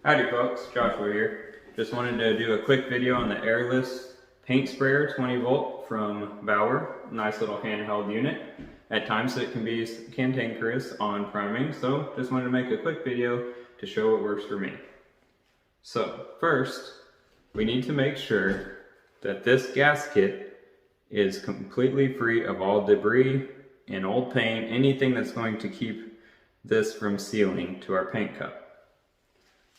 Howdy folks, Joshua here. Just wanted to do a quick video on the airless paint sprayer 20 volt from Bauer. Nice little handheld unit. At times it can be cantankerous on priming, so just wanted to make a quick video to show what works for me. So first, we need to make sure that this gasket is completely free of all debris and old paint, anything that's going to keep this from sealing to our paint cup.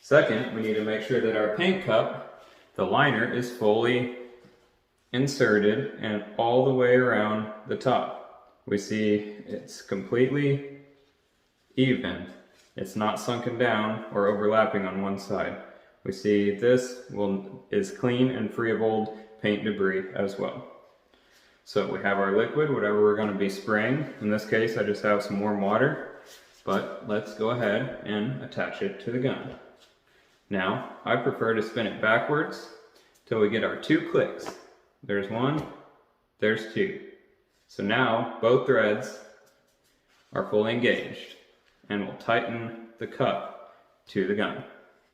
Second, we need to make sure that our paint cup, the liner, is fully inserted and all the way around the top. We see it's completely even. It's not sunken down or overlapping on one side. We see this is clean and free of old paint debris as well. So we have our liquid, whatever we're going to be spraying. In this case, I just have some warm water, but let's go ahead and attach it to the gun. Now, I prefer to spin it backwards till we get our 2 clicks. There's 1, there's 2. So now both threads are fully engaged and we'll tighten the cup to the gun.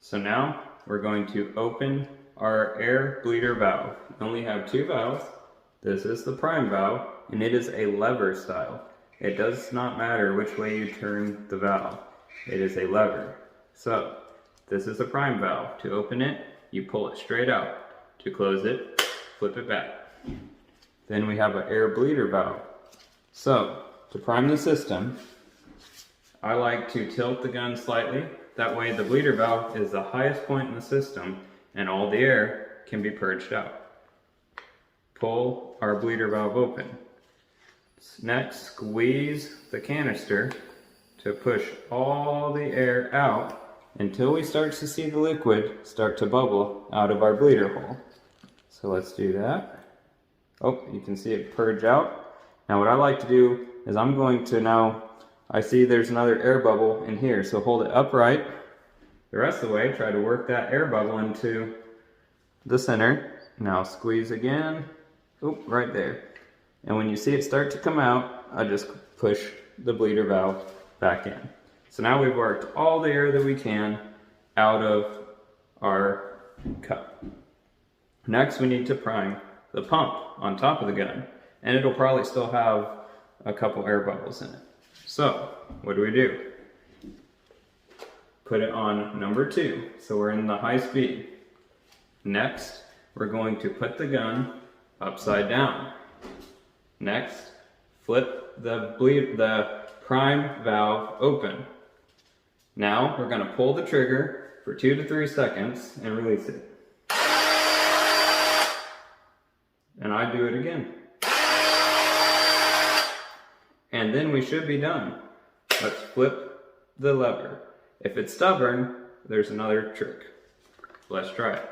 So now we're going to open our air bleeder valve. We only have 2 valves. This is the prime valve and it is a lever style. It does not matter which way you turn the valve. It is a lever. So this is a prime valve. To open it, you pull it straight out. To close it, flip it back. Then we have an air bleeder valve. So, to prime the system, I like to tilt the gun slightly. That way the bleeder valve is the highest point in the system and all the air can be purged out. Pull our bleeder valve open. Next, squeeze the canister to push all the air out until we start to see the liquid start to bubble out of our bleeder hole. So let's do that. Oh, you can see it purge out. Now what I like to do is I'm going to I see there's another air bubble in here, so hold it upright the rest of the way. Try to work that air bubble into the center. Now squeeze again. Oh, right there. And when you see it start to come out, I just push the bleeder valve back in. So now we've worked all the air that we can out of our cup. Next, we need to prime the pump on top of the gun, and it'll probably still have a couple air bubbles in it. So, what do? Put it on number 2, so we're in the high speed. Next, we're going to put the gun upside down. Next, flip the prime valve open. Now we're going to pull the trigger for 2 to 3 seconds and release it. And I do it again. And then we should be done. Let's flip the lever. If it's stubborn, there's another trick. Let's try it.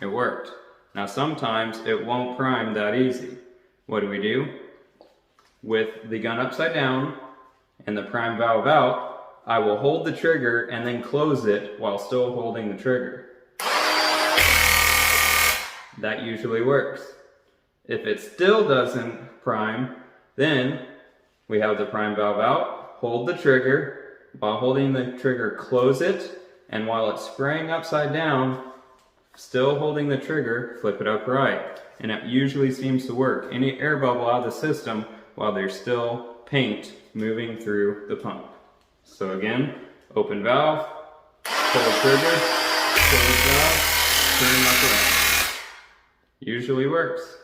It worked. Now sometimes it won't prime that easy. What do? With the gun upside down and the prime valve out, I will hold the trigger and then close it while still holding the trigger. That usually works. If it still doesn't prime, then we have the prime valve out, hold the trigger, while holding the trigger close it, and while it's spraying upside down, still holding the trigger, flip it upright. And it usually seems to work. Any air bubble out of the system while there's still paint moving through the pump. So again, open valve, pull the trigger, close valve, turn upright. Usually works.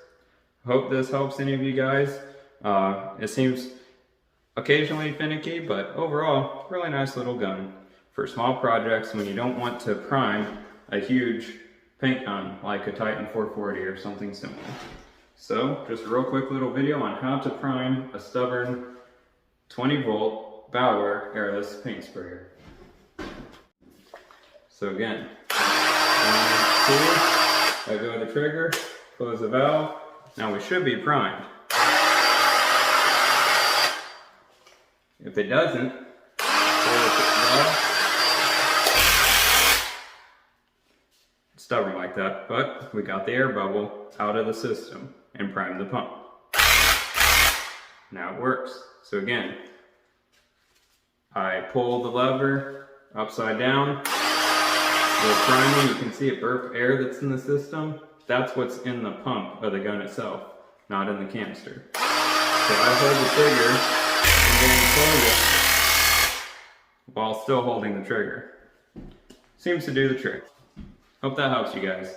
Hope this helps any of you guys. It seems occasionally finicky, but overall, really nice little gun for small projects when you don't want to prime a huge paint gun like a Titan 440 or something similar. So, just a real quick little video on how to prime a stubborn 20 volt Bauer airless paint sprayer. So again, 1, 2, I go to the trigger, close the valve. Now we should be primed. If it doesn't, it's stubborn like that, but we got the air bubble out of the system and primed the pump. Now it works. So again, I pull the lever upside down. The priming, you can see it burp air that's in the system. That's what's in the pump of the gun itself, not in the canister. So I hold the trigger and then close it while still holding the trigger. Seems to do the trick. Hope that helps you guys.